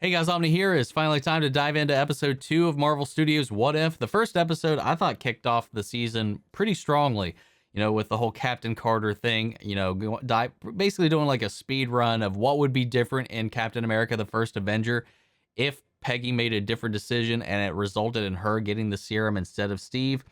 Hey guys, Omni here. It's finally time to dive into episode 2 of Marvel Studios' What If. The first episode I thought kicked off the season pretty strongly, with the whole Captain Carter thing, basically doing like a speed run of what would be different in Captain America, the First Avenger, if Peggy made a different decision and it resulted in her getting the serum instead of Steve.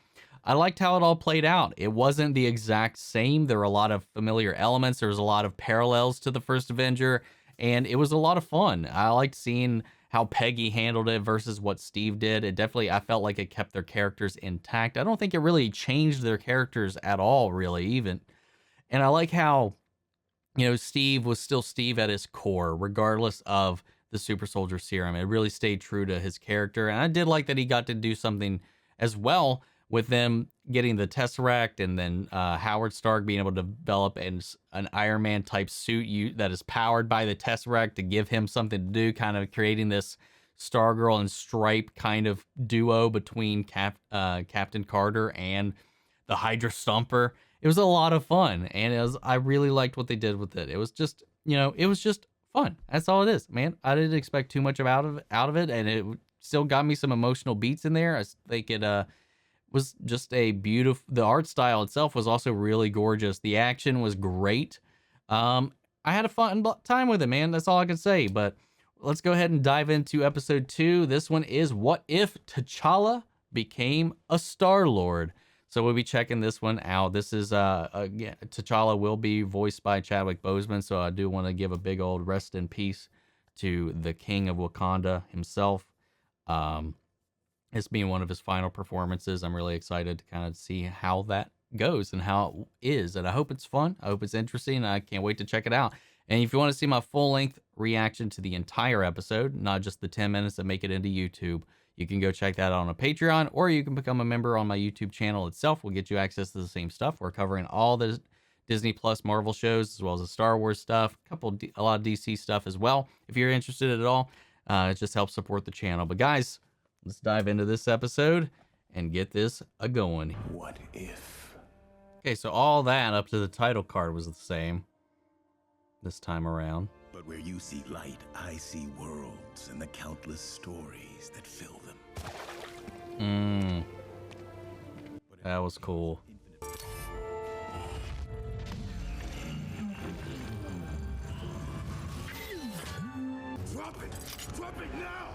I liked how it all played out. It wasn't the exact same. There were a lot of familiar elements. There was a lot of parallels to the First Avenger, and it was a lot of fun. I liked seeing how Peggy handled it versus what Steve did. I felt like it kept their characters intact. I don't think it really changed their characters at all, really, even. And I like how, Steve was still Steve at his core, regardless of the super soldier serum. It really stayed true to his character. And I did like that he got to do something as well with them getting the Tesseract, and then Howard Stark being able to develop an Iron Man type suit that is powered by the Tesseract to give him something to do, kind of creating this Stargirl and Stripe kind of duo between Captain Carter and the Hydra Stomper. It was a lot of fun, and I really liked what they did with it. It was just, it was just fun. That's all it is, man. I didn't expect too much out of it, and it still got me some emotional beats in there. I think it was just a beautiful. The art style itself was also really gorgeous. The action was great. I had a fun time with it, man. That's all I can say. But let's go ahead and dive into episode 2. This one is What If T'Challa Became a Star-Lord? So we'll be checking this one out. This is again, T'Challa will be voiced by Chadwick Boseman, so I do want to give a big old rest in peace to the King of Wakanda himself. It's being one of his final performances. I'm really excited to kind of see how that goes and how it is. And I hope it's fun. I hope it's interesting. I can't wait to check it out. And if you want to see my full-length reaction to the entire episode, not just the 10 minutes that make it into YouTube, you can go check that out on a Patreon, or you can become a member on my YouTube channel itself. We'll get you access to the same stuff. We're covering all the Disney Plus Marvel shows, as well as the Star Wars stuff, a lot of DC stuff as well. If you're interested at all, it just helps support the channel. But guys, let's dive into this episode and get this a-going. What if? Okay, so all that up to the title card was the same this time around. But where you see light, I see worlds and the countless stories that fill them. That was cool. Drop it! Drop it now!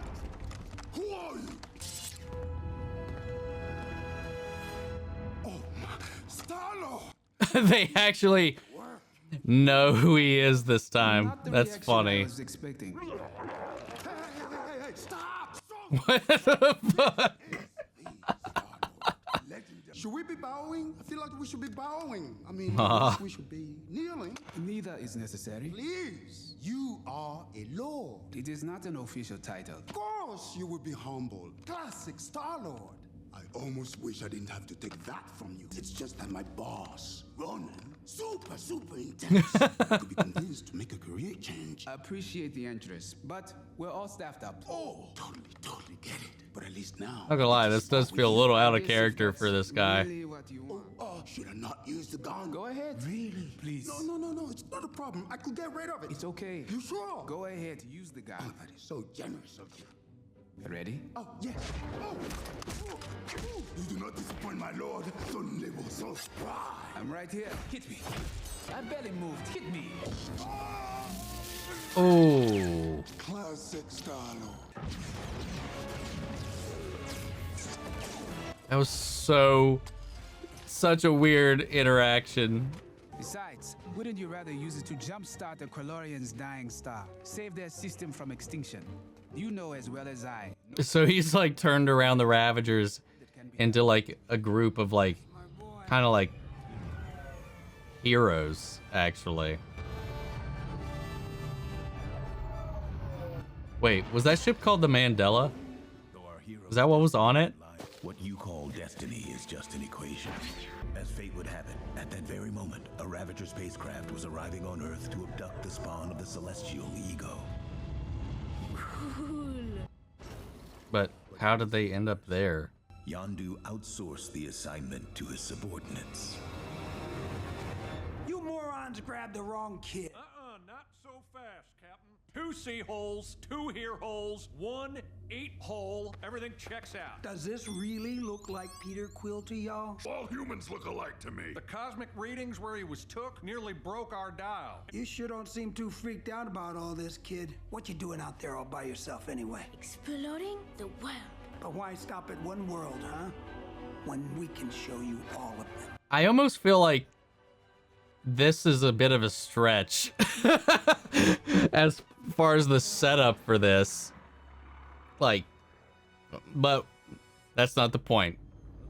Who are you? Oh my, Star-Lord! They actually know who he is this time. That's funny. I was expecting. Hey, stop! What the fuck? Should we be bowing? I feel like we should be bowing. I mean, we should be kneeling. Neither is necessary. Please, you are a lord. It is not an official title. Of course you would be humble. Classic Star-Lord. I almost wish I didn't have to take that from you. It's just that my boss, Ronan, super intense, could be convinced to make a career change. Appreciate the interest, but we're all staffed up. Oh, totally get it. But at least now, Not gonna lie, this does feel a little out of character for this guy. Really what you want. should I not use the gun? Go ahead. Really? Please. No, it's not a problem. I could get rid of it. It's okay. You sure? Go ahead. Use the gun. Oh, that is so generous of you. Ready? Oh, yes. You do not disappoint my lord. Son Lebo so spry. I'm right here. Hit me. I barely moved. Hit me. Oh, Classic Star-Lord. that was such a weird interaction. Besides, wouldn't you rather use it to jumpstart the Krellorian's dying star? Save their system from extinction. You know as well as I. So he's like turned around the Ravagers into like a group of like kind of like heroes, actually. Wait, was that ship called the Mandela? Is that what was on it? What you call destiny is just an equation. As fate would have it, at that very moment, a Ravager spacecraft was arriving on Earth to abduct the spawn of the celestial ego. But how did they end up there? Yondu outsourced the assignment to his subordinates. You morons grabbed the wrong kid. not so fast, Captain. 2 sea holes, 2 ear holes, 1 8-hole. Everything checks out. Does this really look like Peter Quill to y'all? All humans look alike to me. The cosmic readings where he was took nearly broke our dial. You sure don't seem too freaked out about all this, kid. What you doing out there all by yourself anyway? Exploring the world. But why stop at one world, huh? When we can show you all of them. I almost feel like this is a bit of a stretch as far as the setup for this. Like, but that's not the point.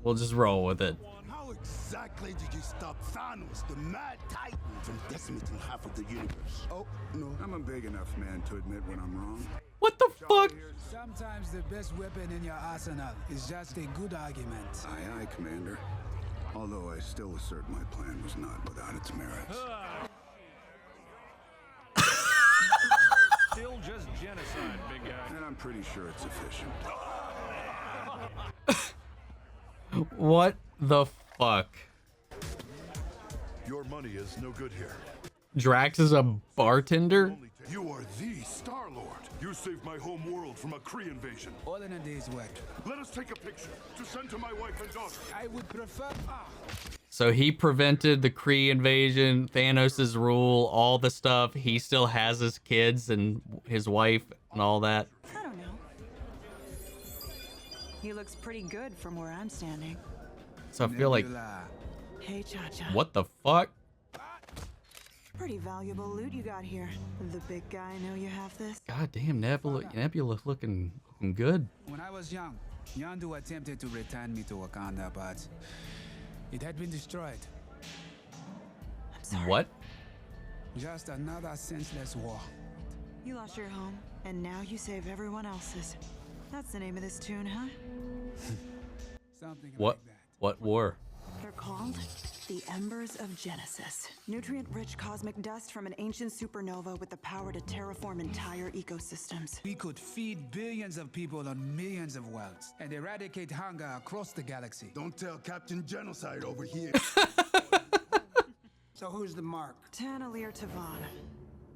We'll just roll with it. How exactly did you stop Thanos, the Mad Titan, from decimating half of the universe? Oh, no. I'm a big enough man to admit when I'm wrong. What the fuck? Sometimes the best weapon in your arsenal is just a good argument. Aye, aye, Commander. Although I still assert my plan was not without its merits. Still just genocide, big guy. And I'm pretty sure it's efficient. What the fuck? Your money is no good here. Drax is a bartender? You are the Star-Lord. You saved my home world from a Kree invasion. All in a day's work. Let us take a picture to send to my wife and daughter. I would prefer... So he prevented the Kree invasion, Thanos' rule, all the stuff. He still has his kids and his wife and all that. I don't know. He looks pretty good from where I'm standing. So I feel like, Hey, Cha-Cha. what the fuck? Pretty valuable loot you got here. The big guy know you have this? God damn, Nebula looking good. When I was young, Yondu attempted to return me to Wakanda, but it had been destroyed. I'm sorry. What? Just another senseless war. You lost your home, and now you save everyone else's. That's the name of this tune, huh? Something What? like that. What war? They're called the Embers of Genesis. Nutrient-rich cosmic dust from an ancient supernova with the power to terraform entire ecosystems. We could feed billions of people on millions of worlds and eradicate hunger across the galaxy. Don't tell Captain Genocide over here. So who's the mark? Tanalir Tavon.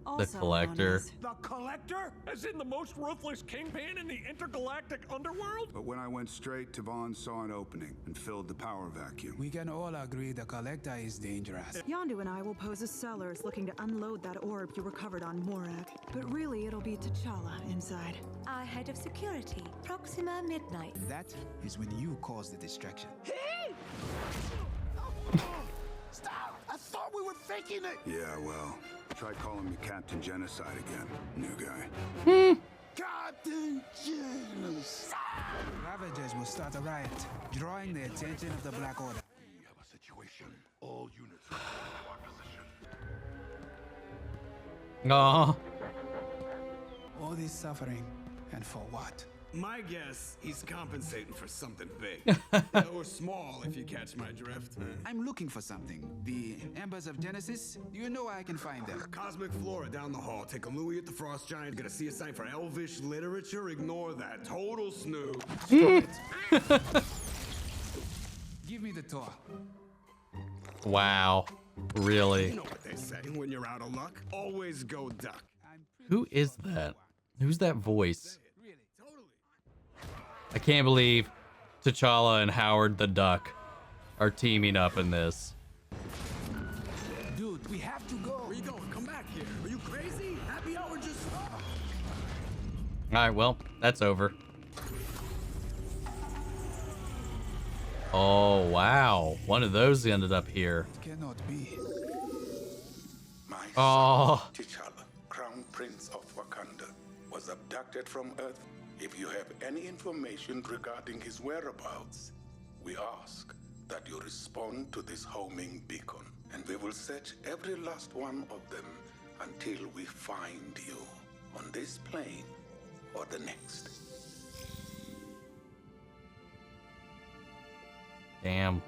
The Also Collector. known as- The Collector? As in the most ruthless kingpin in the intergalactic underworld? But when I went straight, Tavon saw an opening and filled the power vacuum. We can all agree the Collector is dangerous. Yondu and I will pose as sellers looking to unload that orb you recovered on Morag. But really, it'll be T'Challa inside. Our head of security, Proxima Midnight. That is when you cause the distraction. Stop! I thought we were faking it! Yeah, well, try calling me Captain Genocide again, new guy. Captain Genocide! Ravagers will start a riot, drawing the attention of the Black Order. We have a situation. All units are in our position. Aw. All this suffering, and for what? My guess, he's compensating for something big. Or small, if you catch my drift. I'm looking for something. The Embers of Genesis? You know where I can find them. Cosmic Flora down the hall. Take a Louis at the Frost Giant. Gonna see a sign for Elvish literature? Ignore that. Total snooze. Give me the tour. Wow. Really? You know what they say. When you're out of luck, always go duck. Who is that? Who's that voice? Really? Totally. I can't believe T'Challa and Howard the Duck are teaming up in this. Dude, we have to go. Where you going? Come back here. Are you crazy? Happy hour just... Alright, well, that's over. Oh, wow. One of those ended up here. Cannot be. My Oh. son, T'Challa, Crown Prince of Wakanda, was abducted from Earth. If you have any information regarding his whereabouts, we ask that you respond to this homing beacon, and we will search every last one of them until we find you on this plane or the next. Damn.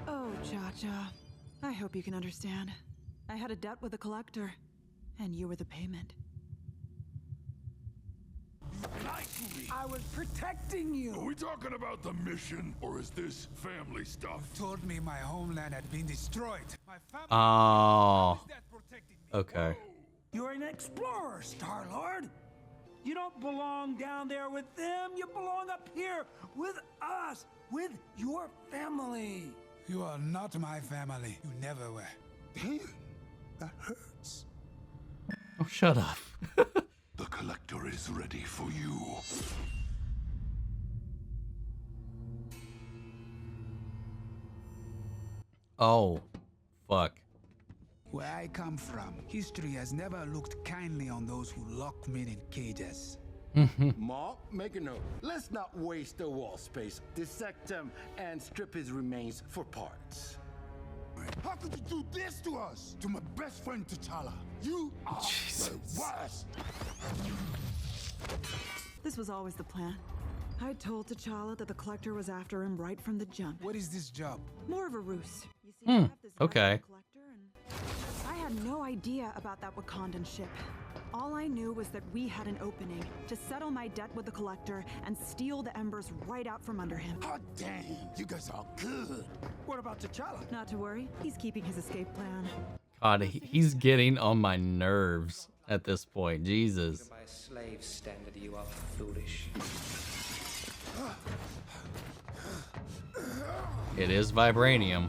Oh, Cha-Cha. I hope you can understand. I had a debt with the Collector, and you were the payment. lie to me. I was protecting you. Are we talking about the mission, or is this family stuff? Told me my homeland had been destroyed. My family. Oh. Is that protecting me? Okay. You're an explorer, Star-Lord. You don't belong down there with them. You belong up here with us, with your family. You are not my family. You never were. Damn, that hurts. Oh, shut up. The Collector is ready for you. Oh, fuck. Where I come from, history has never looked kindly on those who lock men in cages. Ma, make a note. Let's not waste the wall space. Dissect him and strip his remains for parts. How could you do this to us? To my best friend T'Challa. You are the worst. This was always the plan. I told T'Challa that the Collector was after him right from the jump. What is this job? More of a ruse. You see, I have this guy okay. with the Collector, and I had no idea about that Wakandan ship. All I knew was that we had an opening to settle my debt with the Collector and steal the Embers right out from under him. Oh, damn. You guys are good. What about T'Challa? Not to worry, he's keeping his escape plan. God, he's getting on my nerves at this point. Jesus. By a slave standard, you are foolish. It is vibranium.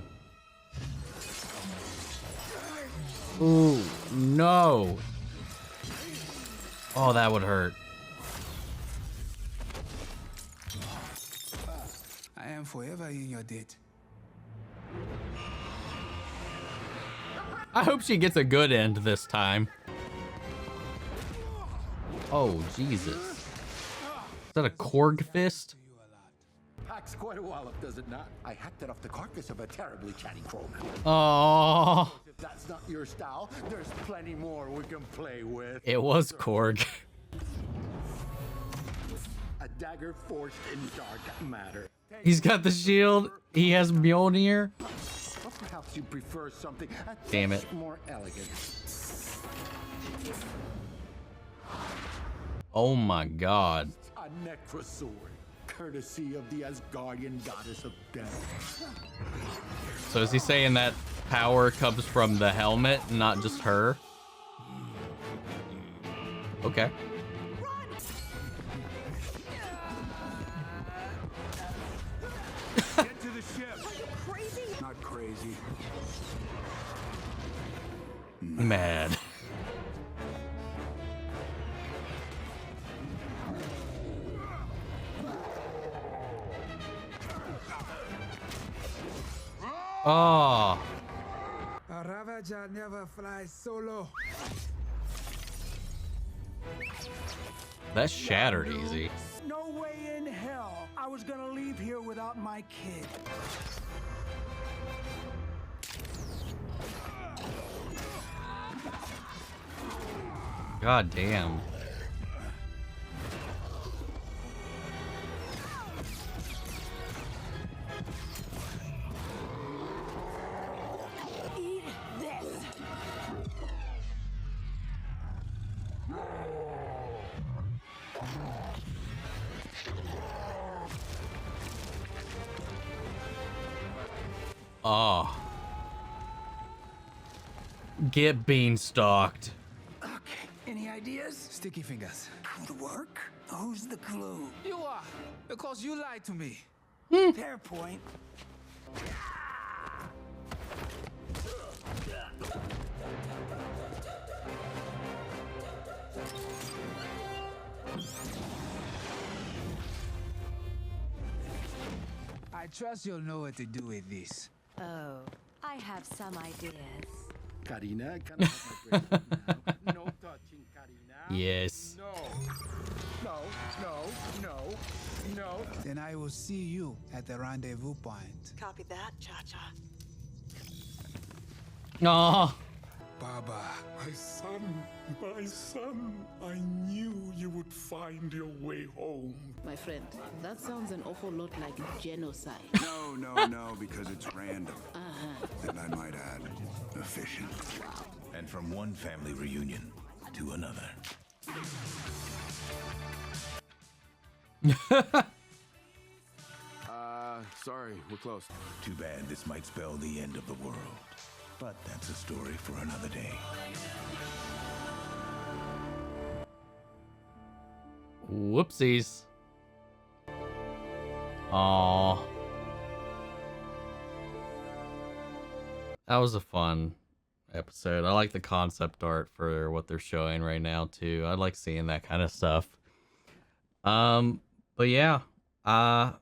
Ooh, no. Oh, that would hurt. I am forever in your debt. I hope she gets a good end this time. Oh, Jesus. Is that a Korg fist? Packs quite a wallop, does it not? I hacked it off the carcass of a terribly chatty crowman. Oh. If that's not your style, there's plenty more we can play with. It was Korg. A dagger forged in dark matter. He's got the shield. He has Mjolnir. Or perhaps you prefer something a Damn touch it. more elegant. Oh my God. A necrosword, courtesy of the Asgardian goddess of death. So is he saying that power comes from the helmet, not just her? Okay. Get to the ship. Are you crazy? Not crazy. Mad. Oh. A Ravager never flies solo. That shattered easy. No way in hell I was gonna leave here without my kid. God damn. Eat this. Oh. Get beanstalked. Okay, any ideas? Sticky fingers. Could work. Who's the clue? You are, because you lied to me. Fair point. I trust you'll know what to do with this. Oh, I have some ideas. Karina, can I have my break now? No touching, Karina. Yes. No, no. Then I will see you at the rendezvous point. Copy that, Cha-Cha. Oh. Baba. My son, I knew you would find your way home. My friend, that sounds an awful lot like genocide. No, because it's random. And I might add, efficient. And from one family reunion to another. Sorry, we're close. Too bad this might spell the end of the world. But that's a story for another day. Whoopsies. Aww. That was a fun episode. I like the concept art for what they're showing right now too. I like seeing that kind of stuff. But yeah, I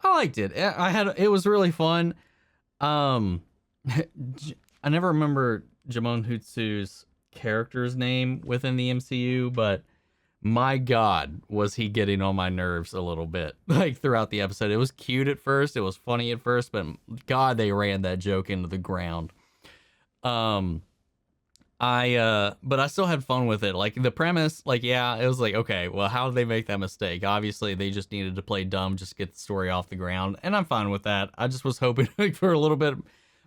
liked it. It was really fun. I never remember Jimon Hutsu's character's name within the MCU, but my God, was he getting on my nerves a little bit, like throughout the episode. It was cute at first, it was funny at first, but God, they ran that joke into the ground. But I still had fun with it. Like the premise, like, yeah, it was like, okay, well, how did they make that mistake? Obviously, they just needed to play dumb, just get the story off the ground, and I'm fine with that. I just was hoping for a little bit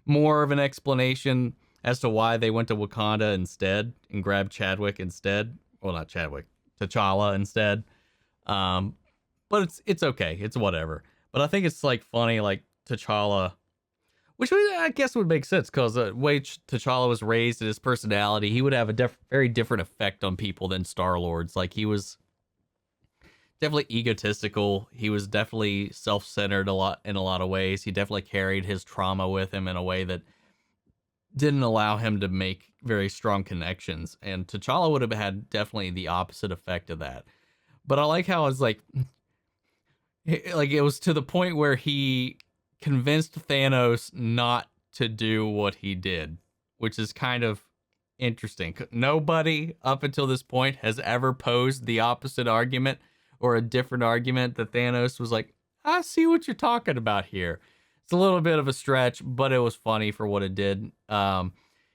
more of an explanation as to why they went to Wakanda instead and grabbed Chadwick instead. Well, not Chadwick, T'Challa instead. But it's okay. It's whatever. But I think it's like funny, like T'Challa, which I guess would make sense because the way T'Challa was raised and his personality, he would have a very different effect on people than Star-Lord's. Like he was definitely egotistical. He was definitely self-centered in a lot of ways. He definitely carried his trauma with him in a way that didn't allow him to make very strong connections. And T'Challa would have had definitely the opposite effect of that. But I like how it's like it was to the point where he convinced Thanos not to do what he did, which is kind of interesting. Nobody up until this point has ever posed the opposite argument or a different argument that Thanos was like, I see what you're talking about here. It's a little bit of a stretch, but it was funny for what it did.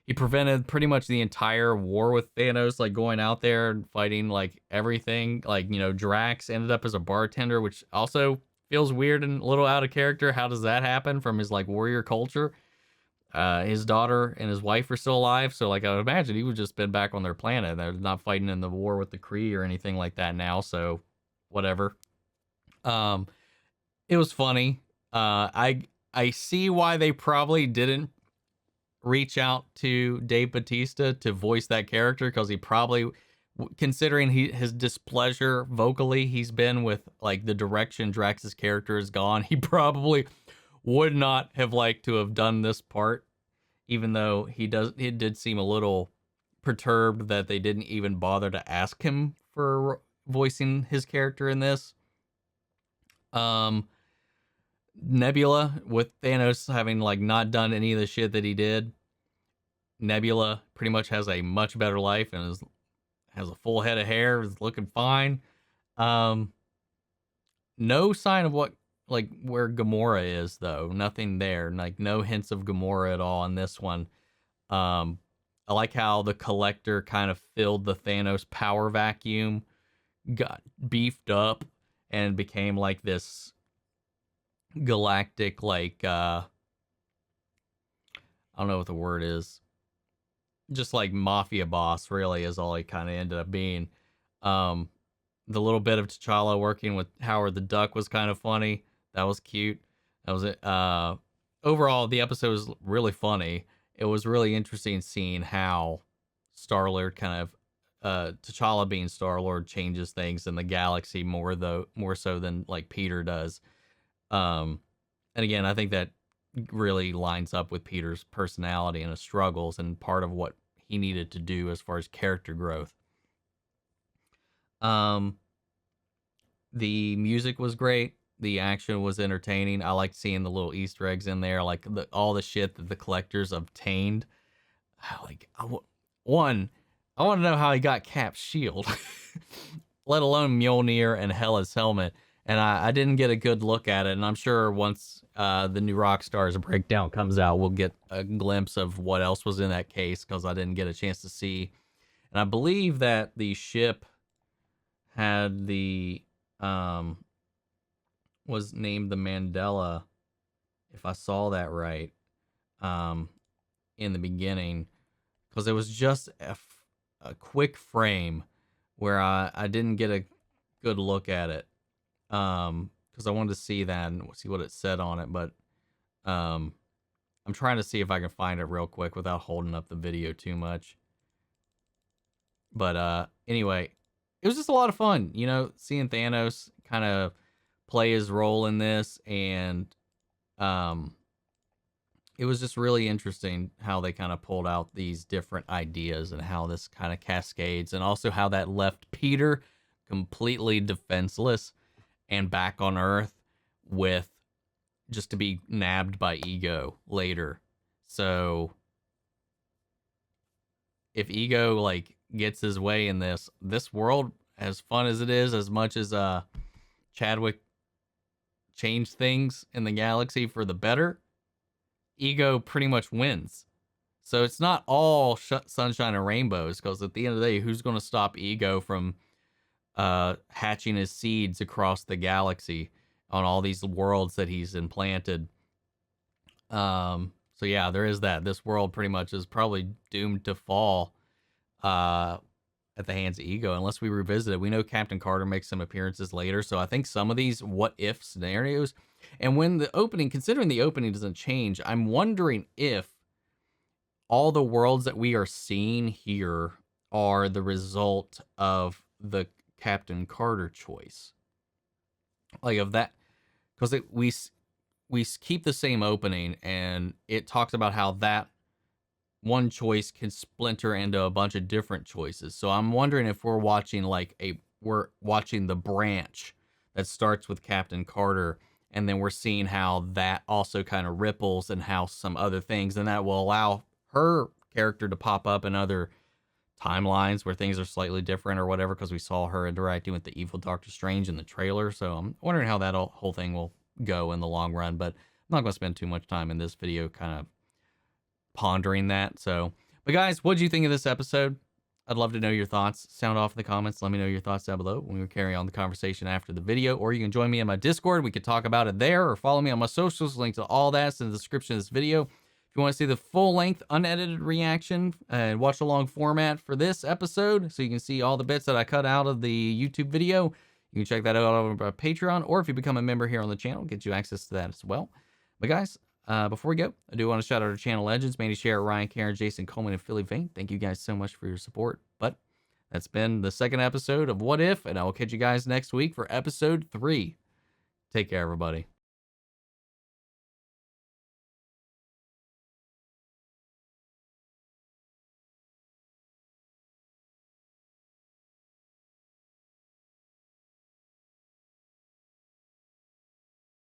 He prevented pretty much the entire war with Thanos, like going out there and fighting like everything. Like, you know, Drax ended up as a bartender, which also feels weird and a little out of character. How does that happen from his like warrior culture? His daughter and his wife are still alive, so like I would imagine he would just been back on their planet. They're not fighting in the war with the Kree or anything like that now, so whatever. It was funny. I see why they probably didn't reach out to Dave Bautista to voice that character, because he probably, considering his displeasure vocally he's been with like the direction Drax's character has gone, he probably would not have liked to have done this part, even though it did seem a little perturbed that they didn't even bother to ask him for voicing his character in this. Nebula, with Thanos having like not done any of the shit that he did, Nebula pretty much has a much better life and has a full head of hair, is looking fine. No sign of where Gamora is though. Nothing there. Like no hints of Gamora at all in this one. I like how the Collector kind of filled the Thanos power vacuum, got beefed up, and became like this galactic, like I don't know what the word is, just like mafia boss really is all he kind of ended up being. The little bit of T'Challa working with Howard the Duck was kind of funny. That was cute. That was it. Overall the episode was really funny. It was really interesting seeing how Star-Lord kind of T'Challa being Star-Lord changes things in the galaxy more so than like Peter does. And again, I think that really lines up with Peter's personality and his struggles and part of what he needed to do as far as character growth. The music was great. The action was entertaining. I liked seeing the little Easter eggs in there, like all the shit that the Collectors obtained. I want to know how he got Cap's shield, let alone Mjolnir and Hela's helmet. And I didn't get a good look at it. And I'm sure once the new Rockstars breakdown comes out, we'll get a glimpse of what else was in that case, because I didn't get a chance to see. And I believe that the ship had was named the Mandela, if I saw that right, in the beginning, because it was just a quick frame where I didn't get a good look at it. because I wanted to see that and see what it said on it. But I'm trying to see if I can find it real quick without holding up the video too much. But anyway, it was just a lot of fun, you know, seeing Thanos kind of play his role in this, and it was just really interesting how they kind of pulled out these different ideas and how this kind of cascades, and also how that left Peter completely defenseless and back on Earth with just to be nabbed by Ego later. So if Ego like gets his way in this world, as fun as it is, as much as Chadwick changed things in the galaxy for the better, Ego pretty much wins. So it's not all sunshine and rainbows, because at the end of the day, who's going to stop Ego from hatching his seeds across the galaxy on all these worlds that he's implanted? So yeah, there is that. This world pretty much is probably doomed to fall at the hands of Ego, unless we revisit it. We know Captain Carter makes some appearances later, so I think some of these what if scenarios, and when the opening, considering the opening doesn't change, I'm wondering if all the worlds that we are seeing here are the result of the Captain Carter choice, like of that, because we keep the same opening, and it talks about how that one choice can splinter into a bunch of different choices. So I'm wondering if we're watching we're watching the branch that starts with Captain Carter, and then we're seeing how that also kind of ripples and how some other things, and that will allow her character to pop up in other timelines where things are slightly different or whatever, because we saw her interacting with the evil Doctor Strange in the trailer. So I'm wondering how that whole thing will go in the long run, but I'm not going to spend too much time in this video kind of pondering that. So, but guys, what do you think of this episode? I'd love to know your thoughts. Sound off in the comments. Let me know your thoughts down below when we carry on the conversation after the video, or you can join me in my Discord. We could talk about it there, or follow me on my socials. Links to all that's in the description of this video. If you want to see the full length unedited reaction and watch along format for this episode, so you can see all the bits that I cut out of the YouTube video, you can check that out over on Patreon, or if you become a member here on the channel, get you access to that as well. But guys, before we go, I do want to shout out our channel legends, Mandy Share, Ryan, Karen, Jason, Coleman, and Philly Vane. Thank you guys so much for your support. But that's been the second episode of What If, and I will catch you guys next week for episode 3. Take care, everybody.